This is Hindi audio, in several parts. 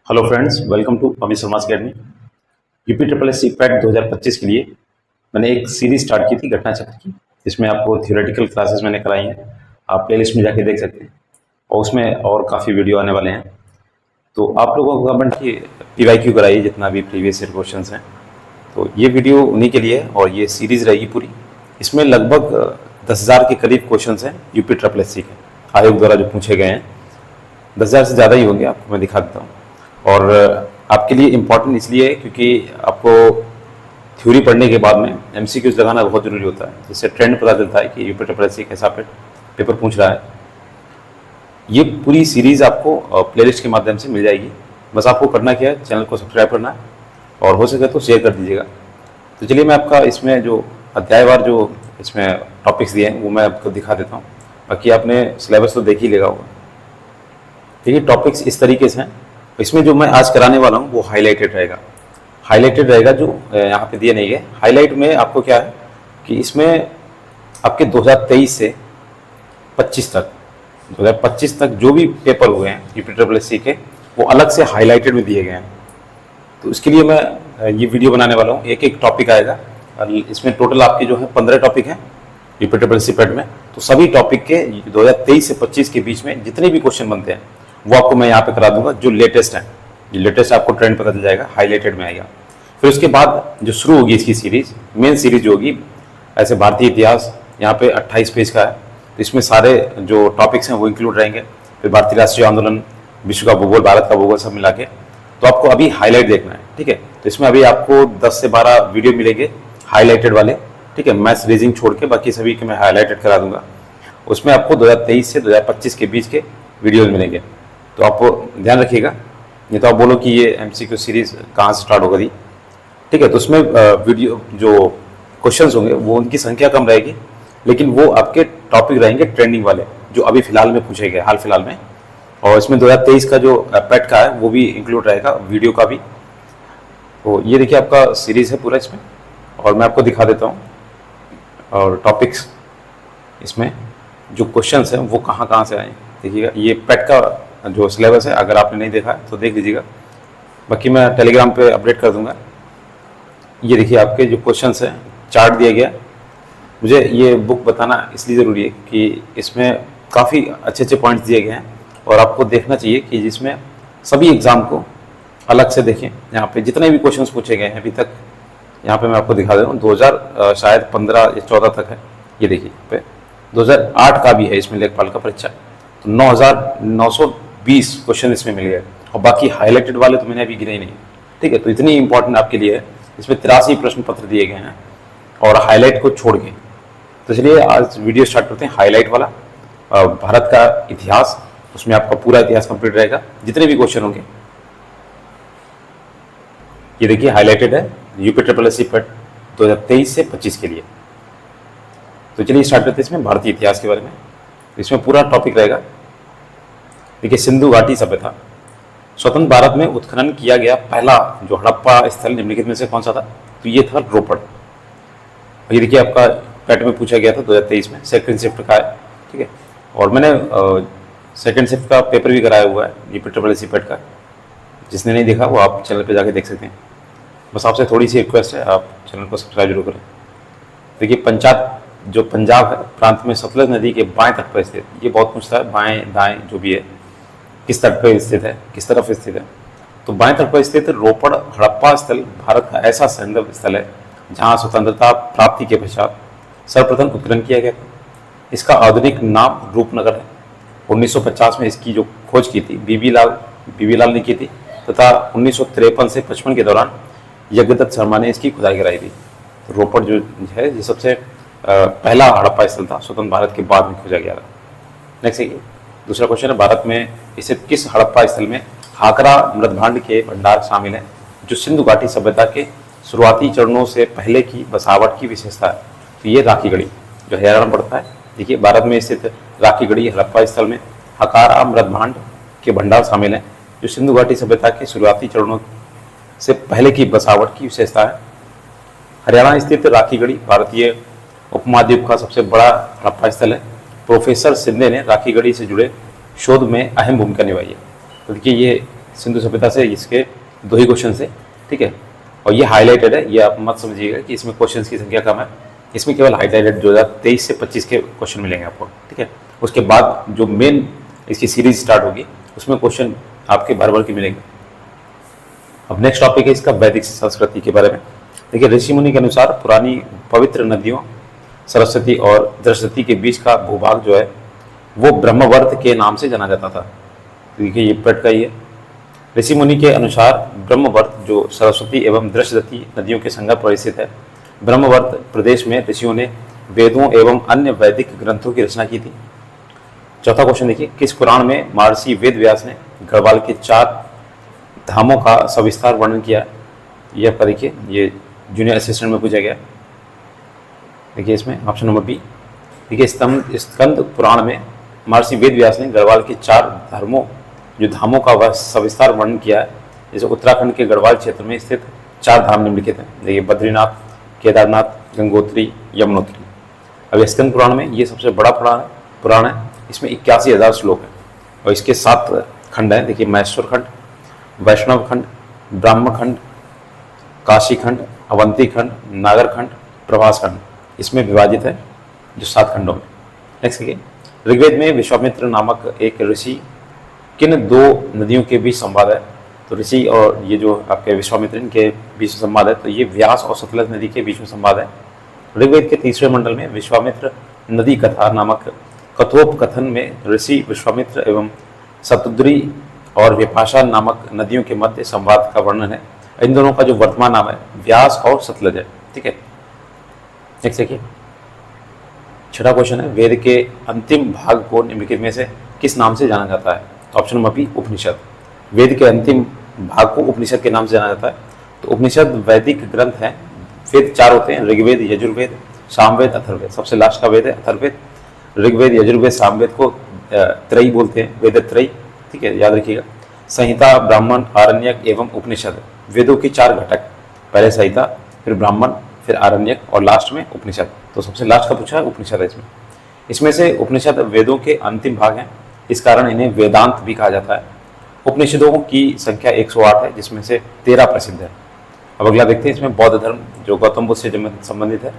Hello friends, welcome to Amit Sharma academy. UP triple S C PET 2025 के लिए मैंने एक सीरीज स्टार्ट की थी घटना चक्र की। इसमें आपको थियोरेटिकल क्लासेस मैंने कराई हैं, आप प्लेलिस्ट में जाके देख सकते हैं और उसमें और काफ़ी वीडियो आने वाले हैं। तो आप लोगों को गवर्नमेंट की PYQ कराई जितना भी प्रीवियस ईयर क्वेश्चन हैं, तो ये वीडियो उन्हीं के लिए और ये सीरीज़ रहेगी पूरी। इसमें लगभग 10,000 के करीब क्वेश्चन हैं यूपी ट्रिपल एस सी के आयोग द्वारा जो पूछे गए हैं। 10,000 से ज़्यादा ही होंगे, आपको मैं दिखा देता हूँ। और आपके लिए इम्पॉर्टेंट इसलिए है क्योंकि आपको थ्योरी पढ़ने के बाद में MCQs लगाना बहुत ज़रूरी होता है, जिससे ट्रेंड पता चलता है कि यूपी ट्रिपल एस सी कैसा पेपर पूछ रहा है। ये पूरी सीरीज़ आपको प्लेलिस्ट के माध्यम से मिल जाएगी। बस आपको करना क्या है, चैनल को सब्सक्राइब करना है और हो सके तो शेयर कर दीजिएगा। तो चलिए मैं आपका इसमें जो अध्यायवार जो इसमें टॉपिक्स दिए हैं वो मैं आपको दिखा देता हूँ। बाकी आपने सिलेबस तो देख ही लेगा होगा। देखिए टॉपिक्स इस तरीके से हैं। इसमें जो मैं आज कराने वाला हूँ वो हाईलाइटेड रहेगा जो यहाँ पे दिए नहीं गए। हाईलाइट में आपको क्या है कि इसमें आपके 2023 से 2025 तक जो भी पेपर हुए हैं यूपी ट्रिपल एस सी के, वो अलग से हाईलाइटेड में दिए गए हैं। तो इसके लिए मैं ये वीडियो बनाने वाला हूँ। एक एक टॉपिक आएगा और इसमें टोटल आपके जो है 15 टॉपिक हैं UP triple S C PET में। तो सभी टॉपिक के 2023 से 25 के बीच में जितने भी क्वेश्चन बनते हैं वो आपको मैं यहाँ पे करा दूंगा, जो लेटेस्ट है। ये लेटेस्ट आपको ट्रेंड पता चल जाएगा, हाईलाइटेड में आएगा। फिर उसके बाद जो शुरू होगी इसकी सीरीज, मेन सीरीज जो होगी ऐसे भारतीय इतिहास, यहाँ पे 28 पेज का है। तो इसमें सारे जो टॉपिक्स हैं वो इंक्लूड रहेंगे। फिर भारतीय राष्ट्रीय आंदोलन, विश्व का भूगोल, भारत का भूगोल, सब मिला के। तो आपको अभी हाईलाइट देखना है, ठीक है। तो इसमें अभी आपको 10 से 12 वीडियो मिलेंगे हाईलाइटेड वाले, ठीक है। मैथ्स रीजनिंग छोड़ के बाकी सभी के मैं हाईलाइटेड करा दूंगा। उसमें आपको 2023 से 2025 के बीच के वीडियोज मिलेंगे। तो आप ध्यान रखिएगा, नहीं तो आप बोलो कि ये MCQ सीरीज कहाँ से स्टार्ट होगा दी, ठीक है। तो उसमें वीडियो जो क्वेश्चंस होंगे वो उनकी संख्या कम रहेगी, लेकिन वो आपके टॉपिक रहेंगे ट्रेंडिंग वाले जो अभी फिलहाल में पूछे गए, हाल फिलहाल में। और इसमें 2023 का जो पैट का है वो भी इंक्लूड रहेगा, वीडियो का भी। तो ये देखिए आपका सीरीज है पूरा इसमें, और मैं आपको दिखा देता हूँ। और टॉपिक्स इसमें जो क्वेश्चंस हैं वो कहाँ कहाँ से आए देखिएगा। ये पैट का जो सिलेबस है, अगर आपने नहीं देखा तो देख लीजिएगा, बाकी मैं टेलीग्राम पे अपडेट कर दूंगा। ये देखिए आपके जो क्वेश्चंस हैं, चार्ट दिया गया। मुझे ये बुक बताना इसलिए ज़रूरी है कि इसमें काफ़ी अच्छे अच्छे पॉइंट्स दिए गए हैं और आपको देखना चाहिए कि जिसमें सभी एग्ज़ाम को अलग से देखें। यहाँ पे जितने भी क्वेश्चंस पूछे गए हैं अभी तक, यहाँ पे मैं आपको दिखा दे रहा हूँ। 2015 या 14 तक है। ये देखिए पे 2008 का भी है इसमें, लेखपाल का परीक्षा। तो 9,920 क्वेश्चन इसमें मिल गए, और बाकी हाईलाइटेड वाले तो मैंने अभी गिने ही नहीं, ठीक है। तो इतनी इंपॉर्टेंट आपके लिए है। इसमें 83 प्रश्न पत्र दिए गए हैं और हाईलाइट को छोड़ के। तो चलिए आज वीडियो स्टार्ट करते हैं। हाईलाइट वाला भारत का इतिहास, उसमें आपका पूरा इतिहास कंप्लीट रहेगा, जितने भी क्वेश्चन होंगे। ये देखिए हाईलाइटेड है UP triple S C PET 2023 से 25 के लिए। तो चलिए स्टार्ट करते हैं इसमें भारतीय इतिहास के बारे में। इसमें पूरा टॉपिक रहेगा। देखिए सिंधु घाटी सभ्यता। स्वतंत्र भारत में उत्खनन किया गया पहला जो हड़प्पा स्थल निम्नलिखित में से कौन सा था? तो ये था रोपड़। ये देखिए आपका पैट में पूछा गया था 2023 में, सेकंड शिफ्ट का है, ठीक है। और मैंने सेकंड शिफ्ट का पेपर भी कराया हुआ है UP triple S C PET का। जिसने नहीं देखा वो आप चैनल पे जाके देख सकते हैं। बस आपसे थोड़ी सी रिक्वेस्ट है, आप चैनल को सब्सक्राइब जरूर करें। देखिए जो पंजाब है प्रांत में सतलज नदी के बाएं तट पर स्थित, ये बहुत पूछता है, बाएं दाएं जो भी है, किस तट पर स्थित है, किस तरफ स्थित है। तो बाएं तट पर स्थित रोपड़ हड़प्पा स्थल भारत का ऐसा संदर्भ स्थल है जहां स्वतंत्रता प्राप्ति के पश्चात सर्वप्रथम उत्खनन किया गया था। इसका आधुनिक नाम रूपनगर है। 1950 में इसकी जो खोज की थी बीबी लाल ने की थी, तथा 1953 से 55 के दौरान यज्ञदत्त शर्मा ने इसकी खुदाई कराई थी। तो रोपड़ जो है ये सबसे पहला हड़प्पा स्थल था, स्वतंत्र भारत के बाद में खोजा गया था। नेक्स्ट है दूसरा क्वेश्चन है, भारत में स्थित किस हड़प्पा स्थल में हाकरा मृदभांड के भंडार शामिल हैं जो सिंधु घाटी सभ्यता के शुरुआती चरणों से पहले की बसावट की विशेषता है? तो ये राखीगढ़ी जो हरियाणा में पड़ता है। देखिए भारत में स्थित राखीगढ़ी हड़प्पा स्थल में हाकरा मृदभांड के भंडार शामिल हैं जो सिंधु घाटी सभ्यता के शुरुआती चरणों से पहले की बसावट की विशेषता है। हरियाणा स्थित राखीगढ़ी भारतीय उपमहाद्वीप का सबसे बड़ा हड़प्पा स्थल है। प्रोफेसर शिंदे ने राखीगढ़ी से जुड़े शोध में अहम भूमिका निभाई है। तो देखिए ये सिंधु सभ्यता से इसके 2 ही क्वेश्चन है, ठीक है। और ये हाईलाइटेड है, ये आप मत समझिएगा कि इसमें क्वेश्चंस की संख्या कम है, इसमें केवल हाईलाइटेड 2023 से 25 के क्वेश्चन मिलेंगे आपको, ठीक है। उसके बाद जो मेन इसकी सीरीज स्टार्ट होगी उसमें क्वेश्चन आपके भर भर के मिलेंगे। अब नेक्स्ट टॉपिक है इसका वैदिक संस्कृति के बारे में। देखिए, ऋषि मुनि के अनुसार पुरानी पवित्र नदियों सरस्वती और दृश्यती के बीच का भूभाग जो है वो ब्रह्मवर्त के नाम से जाना जाता था। देखिए, ये पट का ही है। ऋषि मुनि के अनुसार ब्रह्मवर्त जो सरस्वती एवं दृश्यती नदियों के संगम पर स्थित है, ब्रह्मवर्त प्रदेश में ऋषियों ने वेदों एवं अन्य वैदिक ग्रंथों की रचना की थी। चौथा क्वेश्चन देखिए, किस पुराण में महर्षि वेद व्यास ने गढ़वाल के 4 धामों का सविस्तार वर्णन किया है? ये आपका देखिए, ये जूनियर असिस्टेंट में पूछा गया। देखिए इसमें ऑप्शन नंबर बी। देखिए, स्कंद पुराण में महर्षि वेद व्यास ने गढ़वाल के 4 धामों का वह सविस्तार वर्णन किया है। जैसे उत्तराखंड के गढ़वाल क्षेत्र में स्थित 4 धाम निम्नलिखित हैं। देखिए, बद्रीनाथ, केदारनाथ, गंगोत्री, यमुनोत्री। अब स्कंद पुराण में ये सबसे बड़ा पुराण है, इसमें 81,000 श्लोक हैं और इसके 7 खंड हैं। देखिए, महेश्वर खंड, वैष्णव खंड, ब्राह्म खंड, काशी खंड, अवंती खंड, नागर खंड, प्रभास खंड, इसमें विभाजित है जो 7 खंडों में। नेक्स्ट देखिए, ऋग्वेद में विश्वामित्र नामक एक ऋषि किन 2 नदियों के बीच संवाद है? तो ऋषि और ये जो आपके विश्वामित्र इनके बीच संवाद है, तो ये व्यास और सतलज नदी के बीच में संवाद है। ऋग्वेद के 3रे मंडल में विश्वामित्र नदी कथा नामक कथोपकथन में ऋषि विश्वामित्र एवं सतुद्री और विपाशा नामक नदियों के मध्य संवाद का वर्णन है। इन दोनों का जो वर्तमान नाम है व्यास और सतलज है, ठीक है। नेक्स्ट देखिए, 6वां क्वेश्चन है, वेद के अंतिम भाग को निम्नलिखित में से किस नाम से जाना जाता है? तो ऑप्शन नंबर बी, उपनिषद। वेद के अंतिम भाग को उपनिषद के नाम से जाना जाता है। तो उपनिषद वैदिक ग्रंथ हैं। वेद 4 होते हैं, ऋग्वेद, यजुर्वेद, सामवेद, अथर्ववेद। सबसे लास्ट का वेद है अथर्ववेद। ऋग्वेद, यजुर्वेद, सामवेद को त्रयी बोलते हैं, वेद त्रयी, ठीक है, याद रखिएगा। संहिता, ब्राह्मण, आरण्यक एवं उपनिषद, वेदों के 4 घटक, पहले संहिता, फिर ब्राह्मण, फिर आरण्यक और लास्ट में उपनिषद। तो सबसे लास्ट का पूछा है उपनिषद है इसमें से उपनिषद वेदों के अंतिम भाग हैं, इस कारण इन्हें वेदांत भी कहा जाता है। उपनिषदों की संख्या 108 है, जिसमें से 13 प्रसिद्ध है। अब अगला देखते हैं, इसमें बौद्ध धर्म जो गौतम बुद्ध से संबंधित है,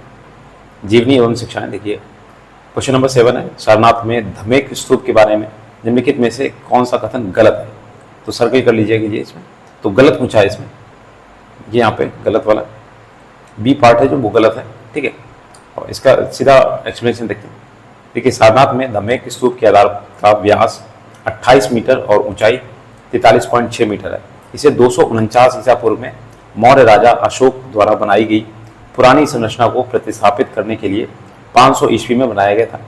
जीवनी एवं शिक्षाएं। देखिए, क्वेश्चन नंबर 7 है, सारनाथ में धमेक स्तूप के बारे में निम्नलिखित में से कौन सा कथन गलत है? तो सर्कल कर लीजिएगा ये इसमें, तो गलत पूछा है इसमें, ये यहाँ पे गलत वाला बी पार्ट है जो वो गलत है, ठीक है। और इसका सीधा एक्सप्लेनेशन देखते हैं। देखिए, सारनाथ में धमेक स्तूप के आधार का व्यास 28 मीटर और ऊंचाई 43.6 मीटर है। इसे 249 ईसा पूर्व में मौर्य राजा अशोक द्वारा बनाई गई पुरानी संरचना को प्रतिस्थापित करने के लिए 500 ईस्वी में बनाया गया था।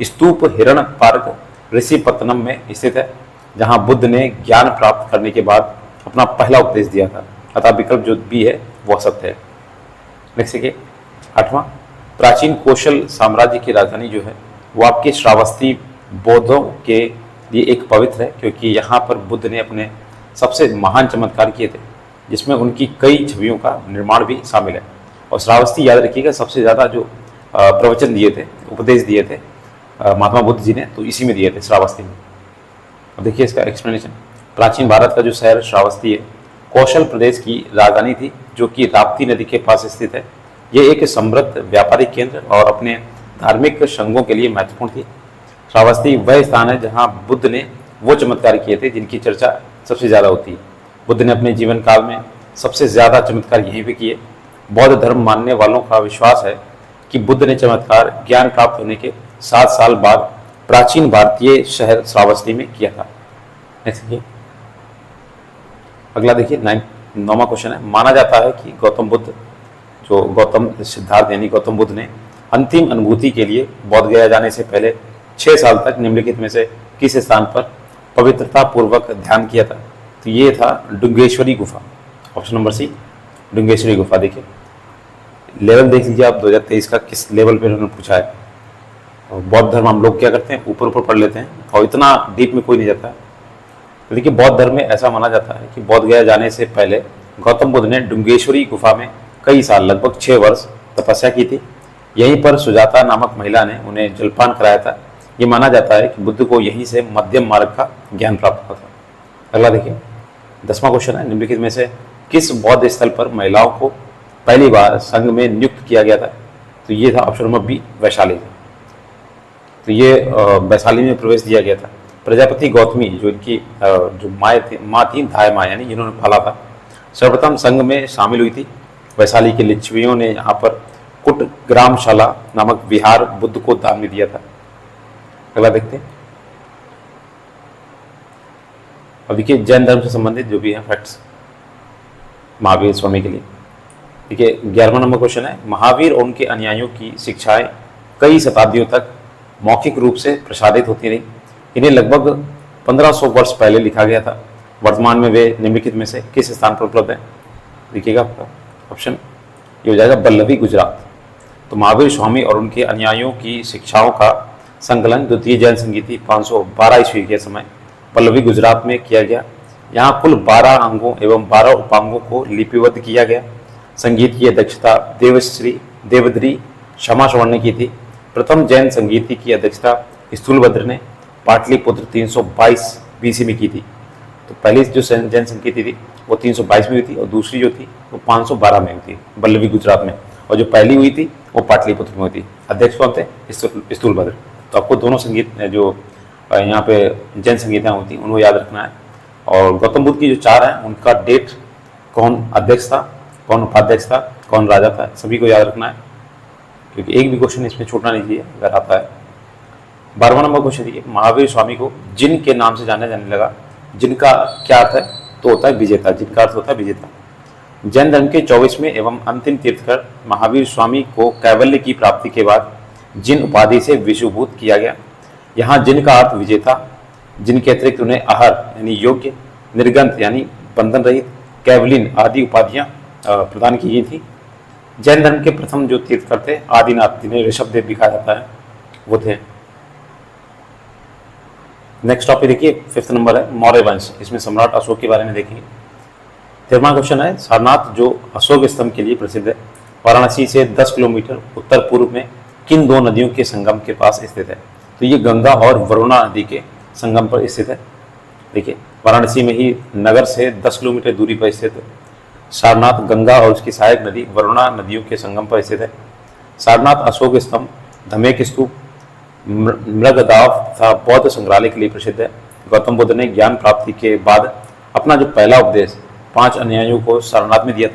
स्तूप हिरण पार्क ऋषिपत्तनम में स्थित है, जहां बुद्ध ने ज्ञान प्राप्त करने के बाद अपना पहला उपदेश दिया था। अतः विकल्प जो बी है वह सत्य है। नेक्स्ट देखिए, 8वां, प्राचीन कौशल साम्राज्य की राजधानी जो है वो आपके श्रावस्ती बौद्धों के लिए एक पवित्र है, क्योंकि यहाँ पर बुद्ध ने अपने सबसे महान चमत्कार किए थे, जिसमें उनकी कई छवियों का निर्माण भी शामिल है। और श्रावस्ती याद रखिएगा, सबसे ज़्यादा जो प्रवचन दिए थे, उपदेश दिए थे महात्मा बुद्ध जी ने, तो इसी में दिए थे, श्रावस्ती में। अब देखिए इसका एक्सप्लेनेशन। प्राचीन भारत का जो शहर श्रावस्ती है, कौशल प्रदेश की राजधानी थी, जो कि राप्ती नदी के पास स्थित है। ये एक समृद्ध व्यापारिक केंद्र और अपने धार्मिक संघों के लिए महत्वपूर्ण थी। श्रावस्ती वह स्थान है जहाँ बुद्ध ने वो चमत्कार किए थे जिनकी चर्चा सबसे ज़्यादा होती है। बुद्ध ने अपने जीवन काल में सबसे ज़्यादा चमत्कार यहीं पे किए। बौद्ध धर्म मानने वालों का विश्वास है कि बुद्ध ने चमत्कार ज्ञान प्राप्त होने के 7 साल बाद प्राचीन भारतीय शहर श्रावस्ती में किया था। नेक्स्ट देखिए, अगला देखिए 9वां क्वेश्चन है। माना जाता है कि गौतम सिद्धार्थ यानी गौतम बुद्ध ने अंतिम अनुभूति के लिए बोध गया जाने से पहले 6 साल तक निम्नलिखित में से किस स्थान पर पवित्रता पूर्वक ध्यान किया था? तो ये था डुंगेश्वरी गुफा, ऑप्शन नंबर सी, डुंगेश्वरी गुफा। देखिए लेवल देख लीजिए आप 2023 का किस लेवल पे उन्होंने पूछा है। और बौद्ध धर्म हम लोग क्या करते हैं, ऊपर ऊपर पढ़ लेते हैं और इतना डीप में कोई नहीं जाता है। तो देखिए बौद्ध धर्म में ऐसा माना जाता है कि बोध गया जाने से पहले गौतम बुद्ध ने डुंगेश्वरी गुफा में कई साल, लगभग 6 वर्ष तपस्या की थी। यहीं पर सुजाता नामक महिला ने उन्हें जलपान कराया था। ये माना जाता है कि बुद्ध को यहीं से मध्यम मार्ग का ज्ञान प्राप्त हुआ था। अगला देखिए 10वां क्वेश्चन है, निम्नलिखित में से किस बौद्ध स्थल पर महिलाओं को पहली बार संघ में नियुक्त किया गया था? तो ये था ऑप्शन नंबर बी, वैशाली। तो ये वैशाली में प्रवेश दिया गया था। प्रजापति गौतमी जो इनकी जो माँ थी धाय माँ, यानी जिन्होंने पाला था, सर्वप्रथम संघ में शामिल हुई थी। वैशाली के लिच्छवियों ने यहाँ पर कुट ग्रामशाला नामक विहार बुद्ध को दान में दिया था। अगला देखते हैं। अब देखिए जैन धर्म से संबंधित जो भी है फैक्ट्स महावीर स्वामी के लिए। देखिए 11वां नंबर क्वेश्चन है, महावीर और उनके अनुयायियों की शिक्षाएं कई शताब्दियों तक मौखिक रूप से प्रसारित होती रही। इन्हें लगभग 1500 वर्ष पहले लिखा गया था। वर्तमान में वे निम्नलिखित में से किस स्थान पर उपलब्ध है? देखिएगा आपका ऑप्शन ये हो जाएगा बल्लभी, गुजरात। तो महावीर स्वामी और उनके अनुयायियों की शिक्षाओं का संकलन द्वितीय जैन संगीति 512 ईस्वी के समय पल्लवी, गुजरात में किया गया। यहाँ कुल 12 अंगों एवं 12 उपांगों को लिपिबद्ध किया गया। संगीत की अध्यक्षता देवद्री क्षमा श्रवण ने की थी। प्रथम जैन संगीति की अध्यक्षता स्थूलभद्र ने पाटलिपुत्र 322 बीसी में की थी। तो पहली जो जैन संगीति थी वो 322 में हुई थी और दूसरी जो थी वो 512 में हुई थी बल्लवी, गुजरात में। और जो पहली हुई थी वो पाटलिपुत्र में हुई थी। अध्यक्ष कौन थे? स्थूलभद्र। तो आपको दोनों संगीत जो यहाँ पे जैन संगीतियाँ होती हैं उनको याद रखना है। और गौतम बुद्ध की जो 4 हैं उनका डेट, कौन अध्यक्ष था, कौन उपाध्यक्ष था, कौन राजा था, सभी को याद रखना है, क्योंकि एक भी क्वेश्चन इसमें छूटना नहीं चाहिए अगर आता है। 12वां नंबर क्वेश्चन देखिए, महावीर स्वामी को जिन के नाम से जाना जाने लगा, जिनका क्या अर्थ है? तो होता है विजेता, जिनका अर्थ होता है विजेता। जैन धर्म के 24वें एवं अंतिम तीर्थकर महावीर स्वामी को कैवल्य की प्राप्ति के बाद जिन उपाधि से विश्वभूत किया गया। यहाँ जिन का अर्थ विजेता, जिनके अतिरिक्त उन्हें आहर यानी योग्य, निर्गंत यानी बंधन रहित, कैवलिन आदि उपाधियाँ प्रदान की गई थी। जैन धर्म के प्रथम जो तीर्थकर थे आदिनाथ, जिन्हें ऋषभदेव भी कहा जाता है, वो थे। नेक्स्ट टॉपिक देखिए 5th नंबर है मौर्य वंश। इसमें सम्राट अशोक के बारे में देखेंगे। 13वां क्वेश्चन है, सारनाथ जो अशोक स्तंभ के लिए प्रसिद्ध है, वाराणसी से 10 किलोमीटर उत्तर पूर्व में किन 2 नदियों के संगम के पास स्थित है? तो ये गंगा और वरुणा नदी के संगम पर स्थित है। देखिए वाराणसी में ही नगर से 10 किलोमीटर दूरी पर स्थित सारनाथ गंगा और उसकी सहायक नदी वरुणा नदियों के संगम पर स्थित है। सारनाथ अशोक स्तंभ, धमेक स्तूप, मृगदाव तथा बौद्ध संग्रहालय के लिए प्रसिद्ध है। गौतम बुद्ध ने ज्ञान प्राप्ति के बाद अपना जो पहला उपदेश 5 अनुयायियों को सारनाथ में दिया था,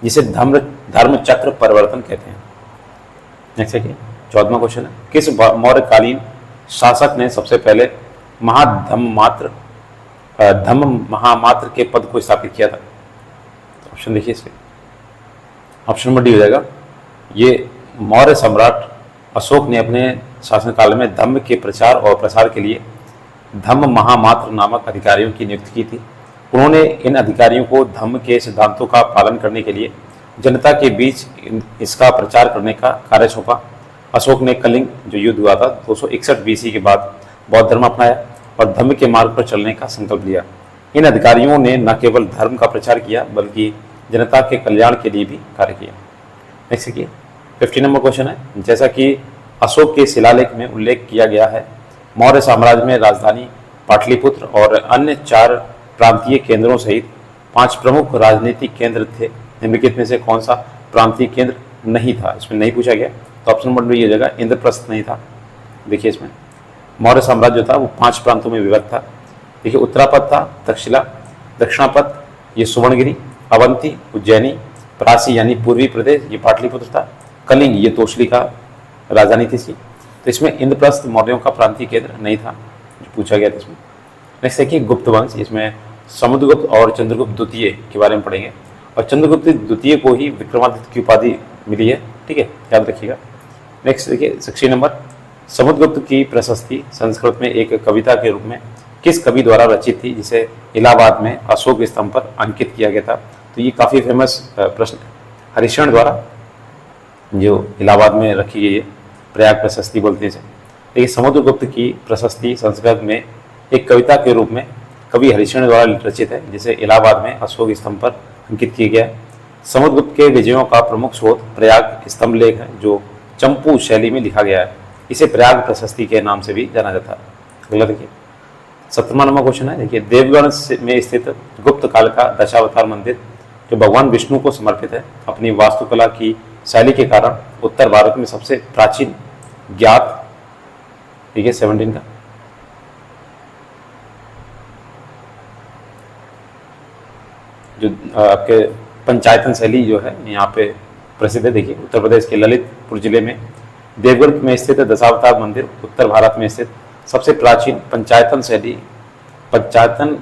जिसे धर्म चक्र परिवर्तन कहते हैं। नेक्स्ट देखिए 14वां क्वेश्चन है, किस मौर्यकालीन शासक ने सबसे पहले धम्म महामात्र के पद को स्थापित किया था? तो ऑप्शन देखिए इसके, ऑप्शन नंबर डी हो जाएगा। ये मौर्य सम्राट अशोक ने अपने शासनकाल में धम्म के प्रचार और प्रसार के लिए धम्म महामात्र नामक अधिकारियों की नियुक्ति की थी। उन्होंने इन अधिकारियों को धम्म के सिद्धांतों का पालन करने के लिए जनता के बीच इसका प्रचार करने का कार्य सौंपा। अशोक ने कलिंग जो युद्ध हुआ था 261 बीसी के बाद बौद्ध धर्म अपनाया और धम्म के मार्ग पर चलने का संकल्प लिया। इन अधिकारियों ने न केवल धर्म का प्रचार किया बल्कि जनता के कल्याण के लिए भी कार्य किया। नेक्स्ट देखिए 15 नंबर क्वेश्चन है, जैसा कि अशोक के शिलालेख में उल्लेख किया गया है, मौर्य साम्राज्य में राजधानी पाटलिपुत्र और अन्य 4 प्रांतीय केंद्रों सहित 5 प्रमुख राजनीतिक केंद्र थे। निम्नलिखित में से कौन सा प्रांतीय केंद्र नहीं था? इसमें नहीं पूछा गया, तो ऑप्शन नंबर ये जगह इंद्रप्रस्थ नहीं था। देखिए इसमें मौर्य साम्राज्य जो था वो 5 प्रांतों में विभक्त था। देखिए उत्तरापथ था, तक्षशिला, दक्षिणापथ ये सुवर्णगिरी, अवंती उज्जैनी, प्रासी यानी पूर्वी प्रदेश ये पाटलिपुत्र था, कलिंग ये तोशली का राजधानी थी इसकी। तो इसमें इंद्रप्रस्थ मौर्यों का प्रांतीय केंद्र नहीं था जो पूछा गया था इसमें। नेक्स्ट देखिए गुप्त वंश, इसमें समुद्रगुप्त और चंद्रगुप्त द्वितीय के बारे में पढ़ेंगे और चंद्रगुप्त द्वितीय को ही विक्रमादित्य की उपाधि मिली है, ठीक है, याद रखिएगा। नेक्स्ट देखिए 16 नंबर, समुद्रगुप्त की प्रशस्ति संस्कृत में एक कविता के रूप में किस कवि द्वारा रचित थी जिसे इलाहाबाद में अशोक स्तंभ पर अंकित किया गया था? तो ये काफ़ी फेमस प्रश्न है, हरिशरण द्वारा जो इलाहाबाद में रखी गई है, प्रयाग प्रशस्ति बोलते हैं इसे। देखिए समुद्रगुप्त की प्रशस्ति संस्कृत में एक कविता के रूप में कवि हरिशरण द्वारा रचित है जिसे इलाहाबाद में अशोक स्तंभ पर अंकित किया गया है। समुद्रगुप्त के विजयों का प्रमुख स्रोत प्रयाग स्तंभ लेख है जो चंपू शैली में लिखा गया है। इसे प्रयाग प्रशस्ति के नाम से भी जाना जाता है। अगला देखिए 17वां नंबर क्वेश्चन है, देखिए देवगढ़ में स्थित गुप्त काल का दशावतार मंदिर जो भगवान विष्णु को समर्पित है, अपनी वास्तुकला की शैली के कारण उत्तर भारत में सबसे प्राचीन ज्ञात, ठीक है 17 का, जो आपके पंचायतन शैली जो है यहाँ पे प्रसिद्ध है। देखिए उत्तर प्रदेश के ललितपुर जिले में देवगढ़ में स्थित दशावतार मंदिर उत्तर भारत में स्थित सबसे प्राचीन पंचायतन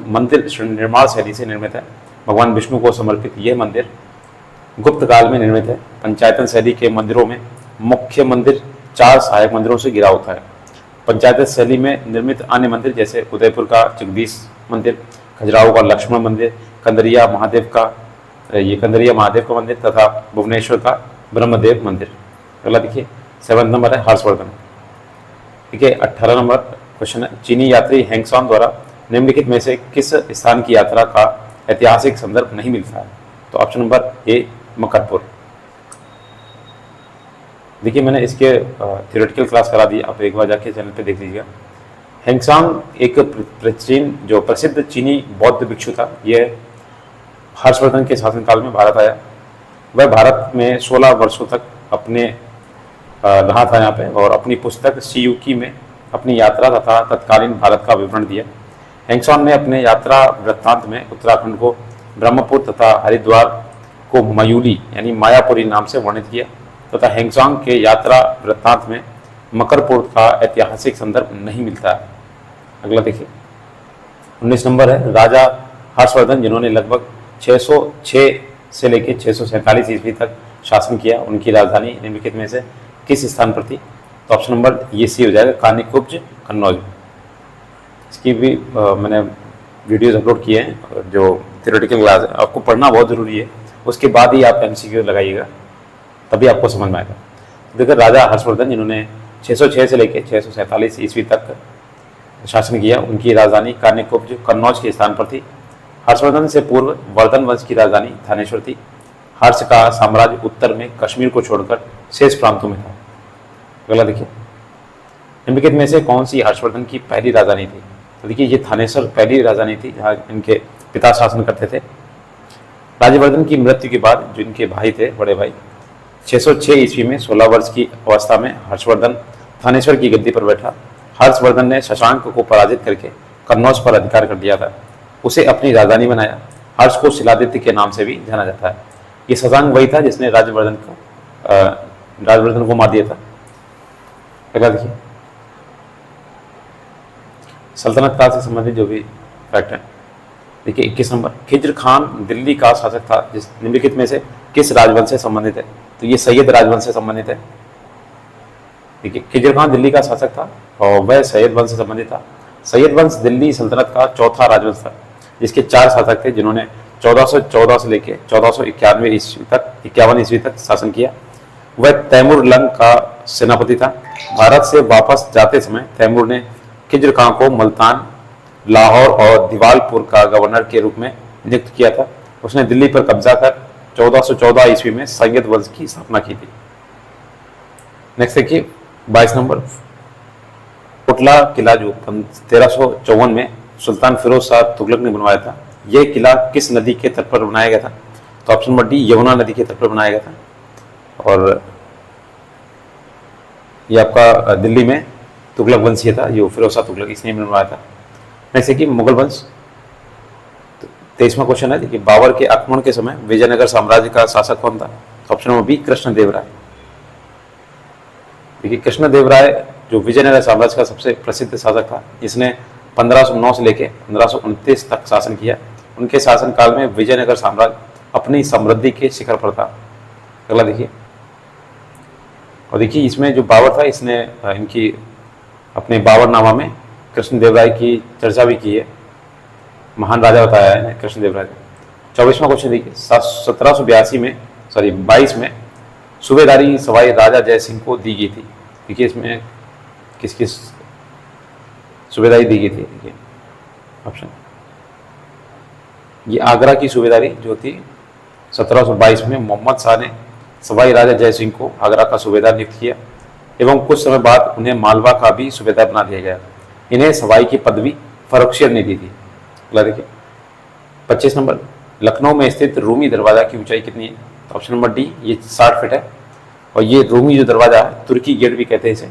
मंदिर निर्माण शैली से निर्मित है। भगवान विष्णु को समर्पित यह मंदिर गुप्त काल में निर्मित है। पंचायतन शैली के मंदिरों में मुख्य मंदिर 4 सहायक मंदिरों से घिरा होता है। पंचायतन शैली में निर्मित अन्य मंदिर जैसे उदयपुर का जगदीश मंदिर, खजुराहो का लक्ष्मण मंदिर, कंदरिया महादेव का मंदिर तथा भुवनेश्वर का ब्रह्मदेव मंदिर। अगला देखिए 7 नंबर है हर्षवर्धन। ठीक है 18 नंबर क्वेश्चन है, चीनी यात्री हैंगसॉन द्वारा निम्नलिखित में से किस स्थान की यात्रा का ऐतिहासिक संदर्भ नहीं मिलता है? तो ऑप्शन नंबर ए मकरपुर। देखिए मैंने इसके थियोरेटिकल क्लास करा दी, आप एक बार जाके चैनल पे देख लीजिएगा। हैंगसॉन्ग एक प्राचीन जो प्रसिद्ध चीनी बौद्ध भिक्षु था। यह हर्षवर्धन के शासनकाल में भारत आया। वह भारत में 16 वर्षों तक अपने रहा था यहाँ पे, और अपनी पुस्तक सीयूकी में अपनी यात्रा तथा तत्कालीन भारत का विवरण दिया। हैंगसॉन्ग ने अपने यात्रा वृत्तांत में उत्तराखंड को ब्रह्मपुत्र तथा हरिद्वार को मयूली यानी मायापुरी नाम से वर्णित किया तथा हैंगसॉन्ग के यात्रा वृत्तांत में मकरपुर का ऐतिहासिक संदर्भ नहीं मिलता है। अगला देखिए 19 नंबर है, राजा हर्षवर्धन जिन्होंने लगभग 606 से लेकर 647 ईस्वी तक शासन किया, उनकी राजधानी निम्नलिखित में से किस स्थान पर थी? तो ऑप्शन नंबर ये सी हो जाएगा, कानिकुब्ज कन्नौज। इसकी भी मैंने वीडियोज अपलोड किए हैं, जो थियोरेटिकल क्लास है, आपको पढ़ना बहुत ज़रूरी है, उसके बाद ही आप MCQ लगाइएगा, तभी आपको समझ में आएगा। देखिए राजा हर्षवर्धन जिन्होंने 606 से लेकर 647 ईस्वी तक शासन किया, उनकी राजधानी कानिकुब्ज कन्नौज के स्थान पर थी। हर्षवर्धन से पूर्व वर्धन वंश की राजधानी थानेश्वर थी। हर्ष का साम्राज्य उत्तर में कश्मीर को छोड़कर शेष प्रांतों में था। अगला देखिए निम्नलिखित में से कौन सी हर्षवर्धन की पहली राजधानी थी? तो देखिए ये थानेश्वर पहली राजधानी थी जहाँ इनके पिता शासन करते थे। राज्यवर्धन की मृत्यु के बाद जो इनके भाई थे, बड़े भाई, 606 ईस्वी में 16 वर्ष की अवस्था में हर्षवर्धन थानेश्वर की गद्दी पर बैठा। हर्षवर्धन ने शशांक को पराजित करके कन्नौज पर अधिकार कर दिया था, उसे अपनी राजधानी बनाया। हर्ष को शिलादित्य के नाम से भी जाना जाता है। ये शशांक वही था जिसने राज्यवर्धन को मार दिया था। अगला देखिए सल्तनत काल से संबंधित जो भी फैक्ट है, देखिए 21 नंबर, खिज्र खान दिल्ली का शासक था, जिस निम्नलिखित में से किस राजवंश से संबंधित है? तो ये सैयद राजवंश से संबंधित है। देखिए खिज्र खान दिल्ली का शासक था और वह सैयद वंश से संबंधित था। सैयद वंश दिल्ली सल्तनत का चौथा राजवंश था, जिसके 4 शासक थे जिन्होंने 1414 से लेकर 1491 ईस्वी तक शासन किया। वह तैमूर लंग का सेनापति था। भारत से वापस जाते समय तैमूर ने खिज्र खान को मुल्तान, लाहौर और दिवालपुर का गवर्नर के रूप में नियुक्त किया था। उसने दिल्ली पर कब्जा कर 1414 ईस्वी में सैयद वंश की स्थापना की थी। नेक्स्ट देखिए 22 नंबर, कोटला किला जो 1354 में सुल्तान फिरोज शाह तुगलक ने बनवाया था, यह किला किस नदी के तट पर बनाया गया था? तो ऑप्शन नंबर डी यमुना नदी के तट पर बनाया गया था, और ये आपका दिल्ली में तुगलक वंशीय था, जो फिरोज शाह तुगलक इसने बनवाया था। नेक्स्ट देखिए मुगल वंश। 23वां क्वेश्चन है, देखिए बाबर के आक्रमण के समय विजयनगर साम्राज्य का शासक कौन था? Option number B Krishnadevaraya. देखिए कृष्णदेवराय जो विजयनगर साम्राज्य का सबसे प्रसिद्ध शासक था, जिसने 1509 से लेकर 1529 तक शासन किया। उनके शासनकाल में विजयनगर साम्राज्य अपनी समृद्धि के शिखर पर था। अगला देखिए, और देखिए इसमें जो बाबर था, इसने इनकी अपने बाबरनामा में कृष्णदेवराय की चर्चा भी की है, महान राजा बताया है कृष्णदेवराय को। 24वां क्वेश्चन देखिए, 22 में सूबेदारी सवाई राजा जय सिंह को दी गई थी। देखिए इसमें किस किस सूबेदारी दी गई थी? देखिए ऑप्शन, ये आगरा की सूबेदारी जो थी 1722 में मोहम्मद शाह ने सवाई राजा जय सिंह को आगरा का सूबेदार नियुक्त किया एवं कुछ समय बाद उन्हें मालवा का भी सूबेदार बना दिया गया। इन्हें सवाई की पदवी फरोख्शियत ने दी थी। अगला देखिए 25 नंबर, लखनऊ में स्थित रूमी दरवाज़ा की ऊंचाई कितनी है? तो ऑप्शन नंबर डी, ये 60 फीट है। और ये रूमी जो दरवाज़ा है, तुर्की गेट भी कहते हैं इसे,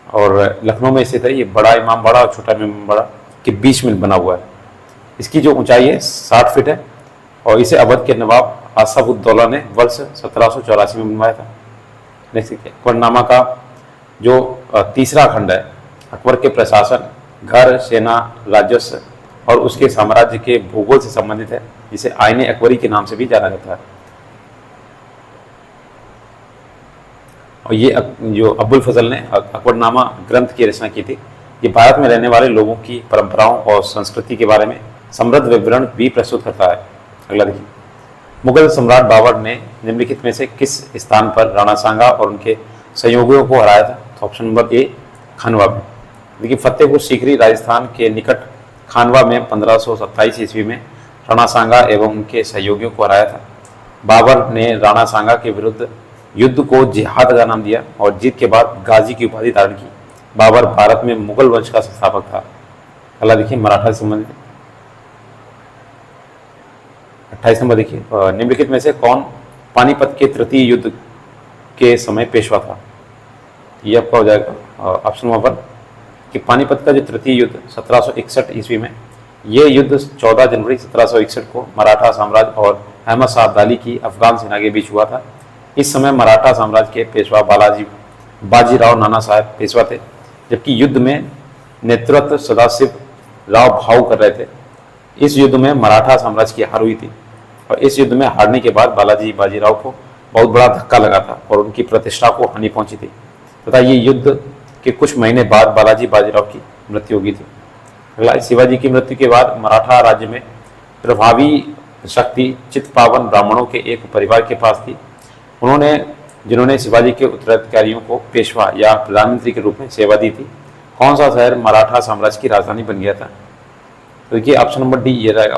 और लखनऊ में स्थित है। ये बड़ा इमाम बाड़ा और छोटा इमाम बाड़ा के बीच में बना हुआ है। इसकी जो ऊंचाई है 60 फीट है और इसे अवध के नवाब आसफउद्दौला ने वर्ष 1784 में बनवाया था। नेक्स्ट देखिए, अकबरनामा का जो तीसरा खंड है अकबर के प्रशासन, घर, सेना, राजस्व और उसके साम्राज्य के भूगोल से संबंधित है, जिसे आईने अकबरी के नाम से भी जाना जाता है। और ये जो अबुल फजल ने अकबरनामा ग्रंथ की रचना की थी। ये भारत में रहने वाले लोगों की परंपराओं और संस्कृति के बारे में समृद्ध विवरण भी प्रस्तुत करता है। अगला देखिए, मुगल सम्राट बाबर ने निम्नलिखित में से किस स्थान पर राणा सांगा और उनके सहयोगियों को हराया था? तो ऑप्शन नंबर ए, खानवा में। देखिए, फतेहपुर सीकरी राजस्थान के निकट खानवा में 1527 ईस्वी में राणा सांगा एवं उनके सहयोगियों को हराया था। बाबर ने राणा सांगा के विरुद्ध युद्ध को जिहाद का नाम दिया और जीत के बाद गाजी की उपाधि धारण की। बाबर भारत में मुगल वंश का संस्थापक था। अगला देखिए, मराठा से संबंधित 28 नंबर देखिए, निम्नलिखित में से कौन पानीपत के तृतीय युद्ध के समय पेशवा था? ये आपका हो जाएगा ऑप्शन नंबर कि पानीपत का जो तृतीय युद्ध 1761 ईस्वी में, ये युद्ध 14 जनवरी 1761 को मराठा साम्राज्य और अहमद शाह अब्दाली की अफगान सेना के बीच हुआ था। इस समय मराठा साम्राज्य के पेशवा बाजीराव नाना साहब पेशवा थे, जबकि युद्ध में नेतृत्व सदाशिव राव भाऊ कर रहे थे। इस युद्ध में मराठा साम्राज्य की हार हुई थी और इस युद्ध में हारने के बाद बाजीराव को बहुत बड़ा धक्का लगा था और उनकी प्रतिष्ठा को हानि पहुंची थी तथा ये युद्ध के कुछ महीने बाद बाजीराव की मृत्यु हो गई थी। अगला, शिवाजी की मृत्यु के बाद मराठा राज्य में प्रभावी शक्ति चित्तपावन ब्राह्मणों के एक परिवार के पास थी। जिन्होंने शिवाजी के उत्तराधिकारियों को पेशवा या प्रधानमंत्री के रूप में सेवा दी थी। कौन सा शहर मराठा साम्राज्य की राजधानी बन गया था? तो देखिए, ऑप्शन नंबर डी ये रहेगा,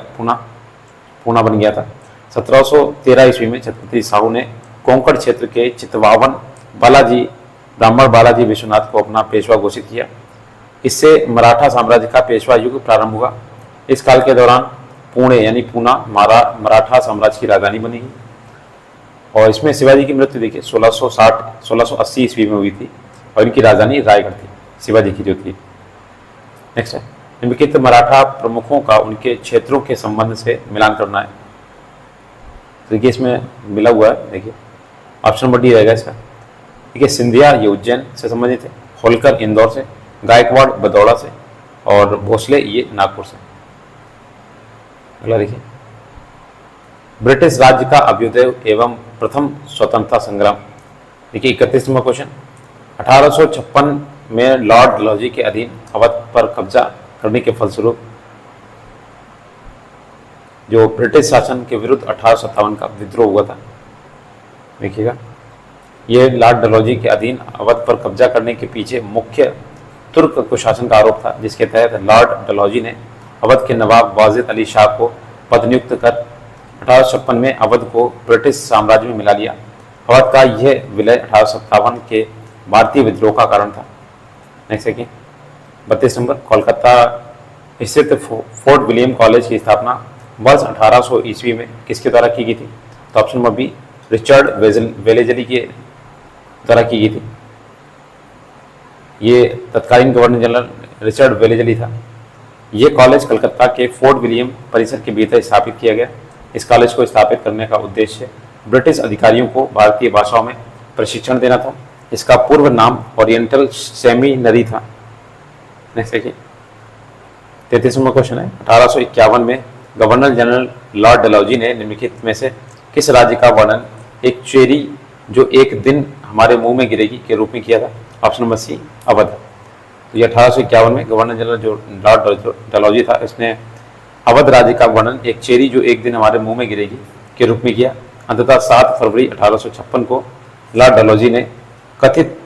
पूना बन गया था। 1713 ईस्वी में छत्रपति साहू ने कोंकण क्षेत्र के चित्तपावन ब्राह्मण बालाजी विश्वनाथ को अपना पेशवा घोषित किया। इससे मराठा साम्राज्य का पेशवा युग प्रारंभ हुआ। इस काल के दौरान पुणे यानी पूना मराठा साम्राज्य की राजधानी बनी और इसमें शिवाजी की मृत्यु देखिए 1680 ईस्वी में हुई थी और इनकी राजधानी रायगढ़ थी, शिवाजी की जो थी। नेक्स्ट है, निम्नलिखित मराठा प्रमुखों का उनके क्षेत्रों के संबंध से मिलान करना है। देखिए, इसमें मिला हुआ है, देखिए ऑप्शन नंबर डी रहेगा इसका। देखिए, सिंधिया ये उज्जैन से संबंधित है, होलकर इंदौर से, गायकवाड़ बदौड़ा से और भोसले ये नागपुर से। अगला देखिए, ब्रिटिश राज्य का अभ्युदय एवं प्रथम स्वतंत्रता संग्राम। देखिए 31 नंबर क्वेश्चन, 1856 में लॉर्ड डलहौजी के अधीन अवध पर कब्जा करने के फलस्वरूप जो ब्रिटिश शासन के विरुद्ध 1857 का विद्रोह हुआ था। देखिएगा, ये लॉर्ड डलहौजी के अधीन अवध पर कब्जा करने के पीछे मुख्य तुर्क कुशासन का आरोप था, जिसके तहत लॉर्ड डलहौजी ने अवध के नवाब वाजिद अली शाह को पदनियुक्त कर 1856 में अवध को ब्रिटिश साम्राज्य में मिला लिया। अवध का यह विलय 1857 के भारतीय विद्रोह का कारण था। नेक्स्ट देखिए 32 नंबर, कोलकाता स्थित फोर्ट विलियम कॉलेज की स्थापना वर्ष 1800 ईस्वी में किसके द्वारा की गई थी? तो option number B, Richard Wellesley के द्वारा की गई थी। ये तत्कालीन गवर्नर जनरल रिचर्ड वेलेजली था। ये कॉलेज कलकत्ता के फोर्ट विलियम परिसर के भीतर स्थापित किया गया। इस कॉलेज को स्थापित करने का उद्देश्य ब्रिटिश अधिकारियों को भारतीय भाषाओं में प्रशिक्षण देना था। इसका पूर्व नाम ओरिएंटल सेमिनरी था। नेक्स्ट देखिए 33वां क्वेश्चन है, 1851 में गवर्नर जनरल लॉर्ड डलहौजी ने निम्नलिखित में से किस राज्य का वर्णन एक चेरी जो एक दिन हमारे मुंह में गिरेगी के रूप में किया था? Option number C, Awadh. तो ये 1851 में गवर्नर जनरल जो लॉर्ड डलहौजी था, इसने अवध राज्य का वर्णन एक चेरी जो एक दिन हमारे मुंह में गिरेगी के रूप में किया। अंततः 7 फरवरी 1856 को लॉर्ड डलहौजी ने कथित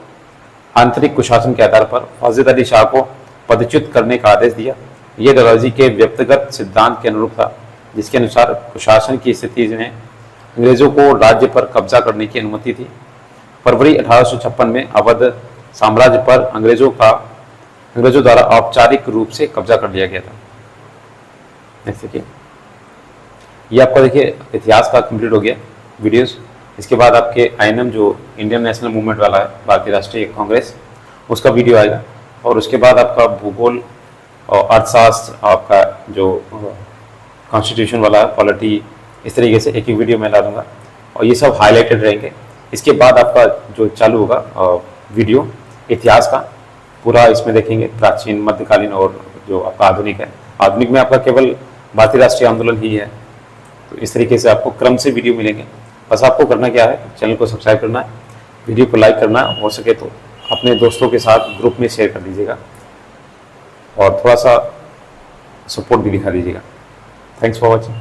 आंतरिक कुशासन के आधार पर वाजिद अली शाह को पदच्युत करने का आदेश दिया। यह डलहौजी के व्यक्तिगत सिद्धांत के अनुरूप था, जिसके अनुसार कुशासन की स्थिति में अंग्रेजों को राज्य पर कब्जा करने की अनुमति थी। फरवरी 1856 में अवध साम्राज्य पर अंग्रेजों का अंग्रेजों द्वारा औपचारिक रूप से कब्जा कर लिया गया था। नेक्स्ट देखिए, ये आपका देखिए इतिहास का कंप्लीट हो गया वीडियोस। इसके बाद आपके INM जो इंडियन नेशनल मूवमेंट वाला है, भारतीय राष्ट्रीय कांग्रेस, उसका वीडियो आएगा। और उसके बाद आपका भूगोल और अर्थशास्त्र, आपका जो कॉन्स्टिट्यूशन वाला है, पॉलिटी, इस तरीके से एक एक वीडियो मैं ला दूंगा और ये सब हाईलाइटेड रहेंगे। इसके बाद आपका जो चालू होगा वीडियो इतिहास का पूरा, इसमें देखेंगे प्राचीन, मध्यकालीन और जो आपका आधुनिक है। आधुनिक में आपका केवल भारतीय राष्ट्रीय आंदोलन ही है। तो इस तरीके से आपको क्रम से वीडियो मिलेंगे। बस आपको करना क्या है, चैनल को सब्सक्राइब करना है, वीडियो को लाइक करना है, हो सके तो अपने दोस्तों के साथ ग्रुप में शेयर कर दीजिएगा और थोड़ा सा सपोर्ट भी दिखा दीजिएगा। Thanks for watching.